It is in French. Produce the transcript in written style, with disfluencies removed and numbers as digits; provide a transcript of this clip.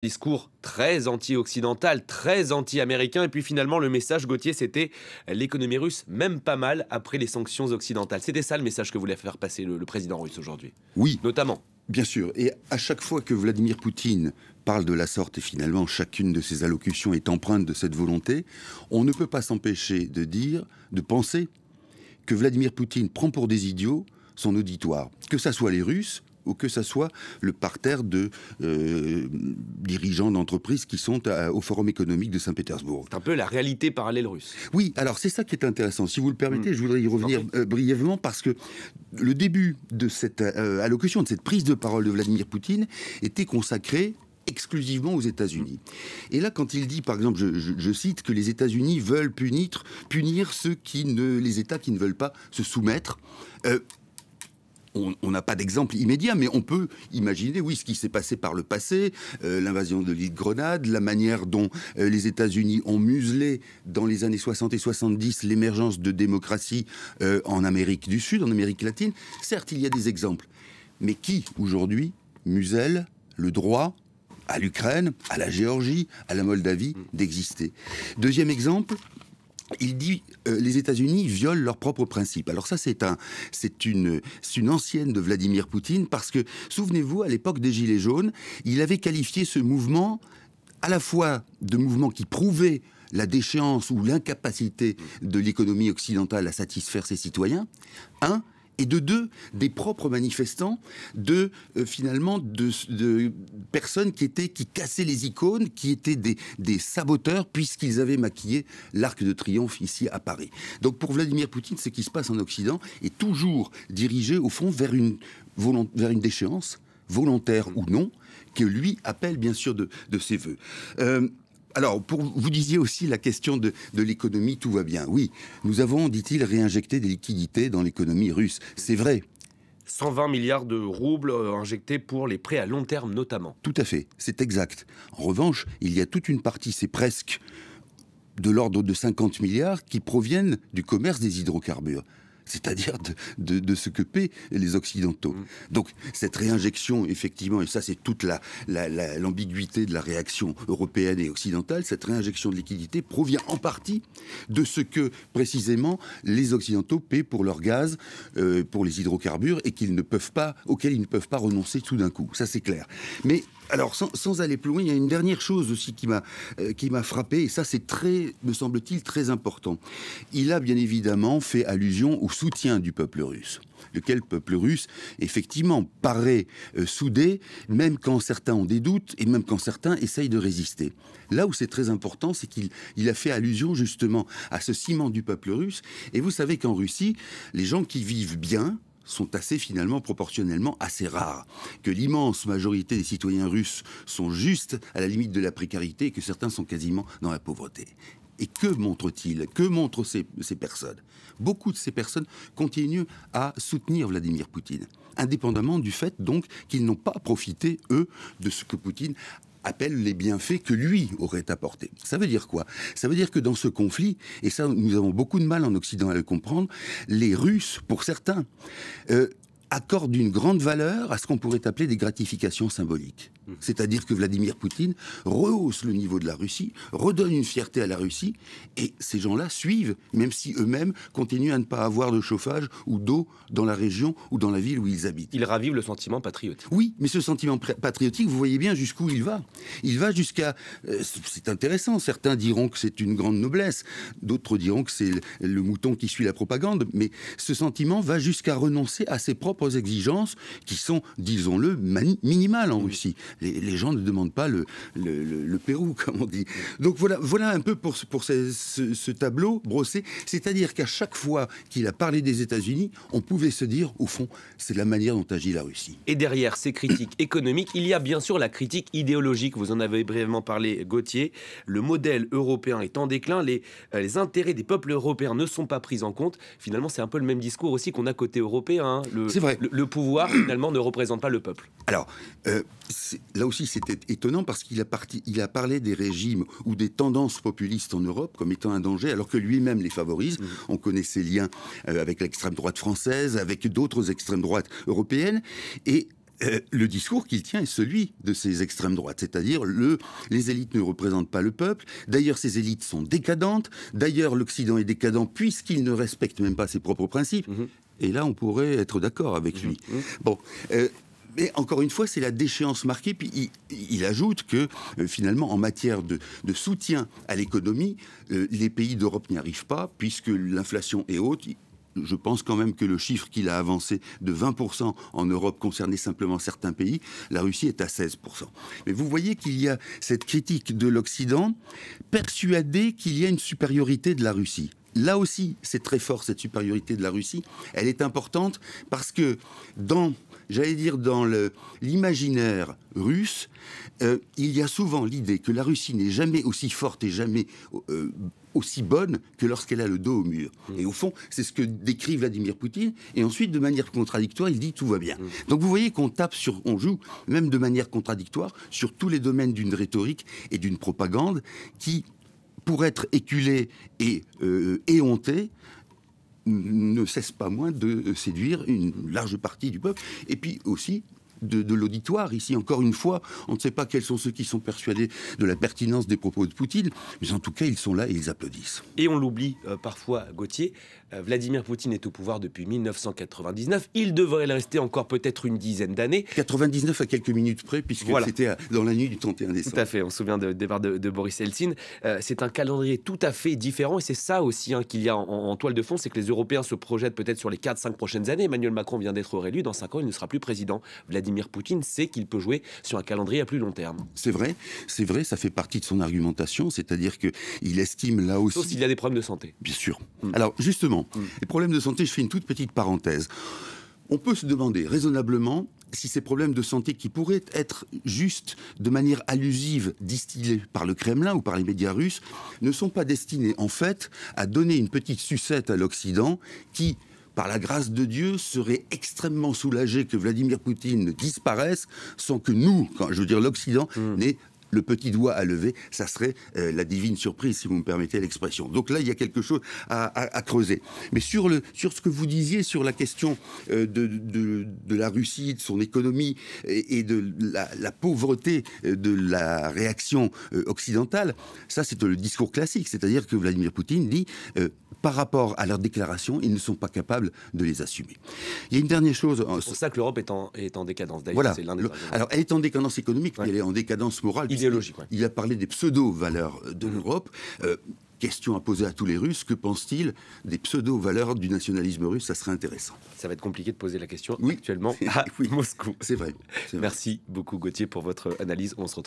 Discours très anti-occidental, très anti-américain. Et puis finalement, le message, Gauthier, c'était l'économie russe, même pas mal après les sanctions occidentales. C'était ça le message que voulait faire passer le président russe aujourd'hui. Oui, Notamment. bien sûr. Et à chaque fois que Vladimir Poutine parle de la sorte, et finalement chacune de ses allocutions est empreinte de cette volonté, on ne peut pas s'empêcher de penser que Vladimir Poutine prend pour des idiots son auditoire. Que ça soit les Russes, ou que ça soit le parterre de dirigeants d'entreprises qui sont au Forum économique de Saint-Pétersbourg. C'est un peu la réalité parallèle russe. Oui, alors c'est ça qui est intéressant. Si vous le permettez, je voudrais y revenir brièvement parce que le début de cette allocution, de cette prise de parole de Vladimir Poutine était consacré exclusivement aux États-Unis. Et là, quand il dit, par exemple, je cite, que les États-Unis veulent punir les États qui ne veulent pas se soumettre, on n'a pas d'exemple immédiat, mais on peut imaginer, oui, ce qui s'est passé par le passé, l'invasion de l'île Grenade, la manière dont les États-Unis ont muselé dans les années 60 et 70 l'émergence de démocratie en Amérique du Sud, en Amérique latine. Certes, il y a des exemples, mais qui, aujourd'hui, muselle le droit à l'Ukraine, à la Géorgie, à la Moldavie d'exister? Deuxième exemple, il dit les États-Unis violent leurs propres principes. Alors ça, c'est une ancienne de Vladimir Poutine, parce que, souvenez-vous, à l'époque des Gilets jaunes, il avait qualifié ce mouvement à la fois de mouvement qui prouvait la déchéance ou l'incapacité de l'économie occidentale à satisfaire ses citoyens, et de deux, des propres manifestants finalement de personnes qui cassaient les icônes, qui étaient des saboteurs, puisqu'ils avaient maquillé l'Arc de Triomphe ici à Paris. Donc pour Vladimir Poutine, ce qui se passe en Occident est toujours dirigé au fond vers une déchéance, volontaire ou non, que lui appelle bien sûr de ses voeux. Alors, vous disiez aussi la question de l'économie, tout va bien. Oui, nous avons, dit-il, réinjecté des liquidités dans l'économie russe. C'est vrai. 120 milliards de roubles injectés pour les prêts à long terme notamment. Tout à fait, c'est exact. En revanche, il y a toute une partie, c'est presque de l'ordre de 50 milliards, qui proviennent du commerce des hydrocarbures. C'est-à-dire de ce que paient les Occidentaux. Donc cette réinjection, effectivement, et ça c'est toute l'ambiguïté de la réaction européenne et occidentale, cette réinjection de liquidités provient en partie de ce que, précisément, les Occidentaux paient pour leur gaz, pour les hydrocarbures, et auxquels ils ne peuvent pas renoncer tout d'un coup. Ça c'est clair. Mais alors, sans aller plus loin, il y a une dernière chose aussi qui m'a frappé, et ça c'est me semble-t-il, très important. Il a bien évidemment fait allusion au soutien du peuple russe, lequel peuple russe, effectivement, paraît soudé, même quand certains ont des doutes, et même quand certains essayent de résister. Là où c'est très important, c'est qu'il a fait allusion justement à ce ciment du peuple russe, et vous savez qu'en Russie, les gens qui vivent bien sont finalement proportionnellement assez rares, que l'immense majorité des citoyens russes sont juste à la limite de la précarité et que certains sont quasiment dans la pauvreté. Et que montre-t-il? Que montrent ces personnes? Beaucoup de ces personnes continuent à soutenir Vladimir Poutine, indépendamment du fait donc qu'ils n'ont pas profité, eux, de ce que Poutine appelle les bienfaits que lui aurait apportés. Ça veut dire quoi? Ça veut dire que dans ce conflit, et ça nous avons beaucoup de mal en Occident à le comprendre, les Russes, pour certains, accordent une grande valeur à ce qu'on pourrait appeler des gratifications symboliques. C'est-à-dire que Vladimir Poutine rehausse le niveau de la Russie, redonne une fierté à la Russie, et ces gens-là suivent, même si eux-mêmes continuent à ne pas avoir de chauffage ou d'eau dans la région ou dans la ville où ils habitent. Il ravive le sentiment patriotique. Oui, mais ce sentiment patriotique, vous voyez bien jusqu'où il va. Il va jusqu'à... c'est intéressant, certains diront que c'est une grande noblesse, d'autres diront que c'est le mouton qui suit la propagande, mais ce sentiment va jusqu'à renoncer à ses propres exigences, qui sont, disons-le, minimales en Russie. Les gens ne demandent pas le Pérou, comme on dit. Donc voilà un peu pour ce tableau brossé. C'est-à-dire qu'à chaque fois qu'il a parlé des États-Unis, on pouvait se dire, au fond, c'est la manière dont agit la Russie. Et derrière ces critiques économiques, il y a bien sûr la critique idéologique. Vous en avez brièvement parlé, Gauthier. Le modèle européen est en déclin. Les intérêts des peuples européens ne sont pas pris en compte. Finalement, c'est un peu le même discours aussi qu'on a côté européen. Hein. C'est vrai. Le pouvoir, finalement, ne représente pas le peuple. Alors, là aussi, c'était étonnant parce qu'il a parlé des régimes ou des tendances populistes en Europe comme étant un danger, alors que lui-même les favorise. On connaît ses liens avec l'extrême droite française, avec d'autres extrêmes droites européennes. Et le discours qu'il tient est celui de ces extrêmes droites, c'est-à-dire les élites ne représentent pas le peuple, d'ailleurs ces élites sont décadentes, d'ailleurs l'Occident est décadent puisqu'il ne respecte même pas ses propres principes, et là on pourrait être d'accord avec lui. Bon, mais encore une fois, c'est la déchéance marquée. Puis il ajoute que finalement, en matière de soutien à l'économie, les pays d'Europe n'y arrivent pas, puisque l'inflation est haute. Je pense quand même que le chiffre qu'il a avancé de 20% en Europe concernait simplement certains pays. La Russie est à 16%. Mais vous voyez qu'il y a cette critique de l'Occident, persuadé qu'il y a une supériorité de la Russie. Là aussi, c'est très fort, cette supériorité de la Russie. Elle est importante parce que dans l'imaginaire russe, il y a souvent l'idée que la Russie n'est jamais aussi forte et jamais aussi bonne que lorsqu'elle a le dos au mur. Et au fond, c'est ce que décrit Vladimir Poutine. Et ensuite, de manière contradictoire, il dit tout va bien. Donc vous voyez qu'on on joue, même de manière contradictoire, sur tous les domaines d'une rhétorique et d'une propagande qui, pour être éculée et éhontée, ne cesse pas moins de séduire une large partie du peuple. Et puis aussi de l'auditoire. Ici, encore une fois, on ne sait pas quels sont ceux qui sont persuadés de la pertinence des propos de Poutine, mais en tout cas, ils sont là et ils applaudissent. Et on l'oublie parfois, Gauthier, Vladimir Poutine est au pouvoir depuis 1999. Il devrait le rester encore peut-être une dizaine d'années. 99 à quelques minutes près, puisque c'était dans la nuit du 31 décembre. Tout à fait, on se souvient du départ de Boris Eltsine. C'est un calendrier tout à fait différent, et c'est ça aussi qu'il y a en toile de fond, c'est que les Européens se projettent peut-être sur les 4-5 prochaines années. Emmanuel Macron vient d'être réélu, dans 5 ans, il ne sera plus président. Vladimir Poutine sait qu'il peut jouer sur un calendrier à plus long terme. C'est vrai, ça fait partie de son argumentation, c'est-à-dire qu'il estime là aussi... Sauf s'il y a des problèmes de santé. Bien sûr. Alors, justement, les problèmes de santé, je fais une toute petite parenthèse. On peut se demander raisonnablement si ces problèmes de santé qui pourraient être juste de manière allusive distillés par le Kremlin ou par les médias russes ne sont pas destinés en fait à donner une petite sucette à l'Occident qui, par la grâce de Dieu, serait extrêmement soulagé que Vladimir Poutine disparaisse sans que nous, je veux dire l'Occident, n'ait le petit doigt à lever. Ça serait la divine surprise, si vous me permettez l'expression. Donc là, il y a quelque chose à creuser. Mais sur ce que vous disiez sur la question de la Russie, de son économie et de la pauvreté de la réaction occidentale, ça c'est le discours classique. C'est-à-dire que Vladimir Poutine dit par rapport à leurs déclarations, ils ne sont pas capables de les assumer. Il y a une dernière chose... C'est pour ça que l'Europe est en décadence, d'ailleurs. Voilà. C'est l'un des alors, elle est en décadence économique, mais elle est en décadence morale. Idéologique. Il a parlé des pseudo-valeurs de l'Europe. Question à poser à tous les Russes, que pensent-ils des pseudo-valeurs du nationalisme russe? Ça serait intéressant. Ça va être compliqué de poser la question actuellement à Moscou. C'est vrai. Merci beaucoup, Gauthier, pour votre analyse. On se retrouve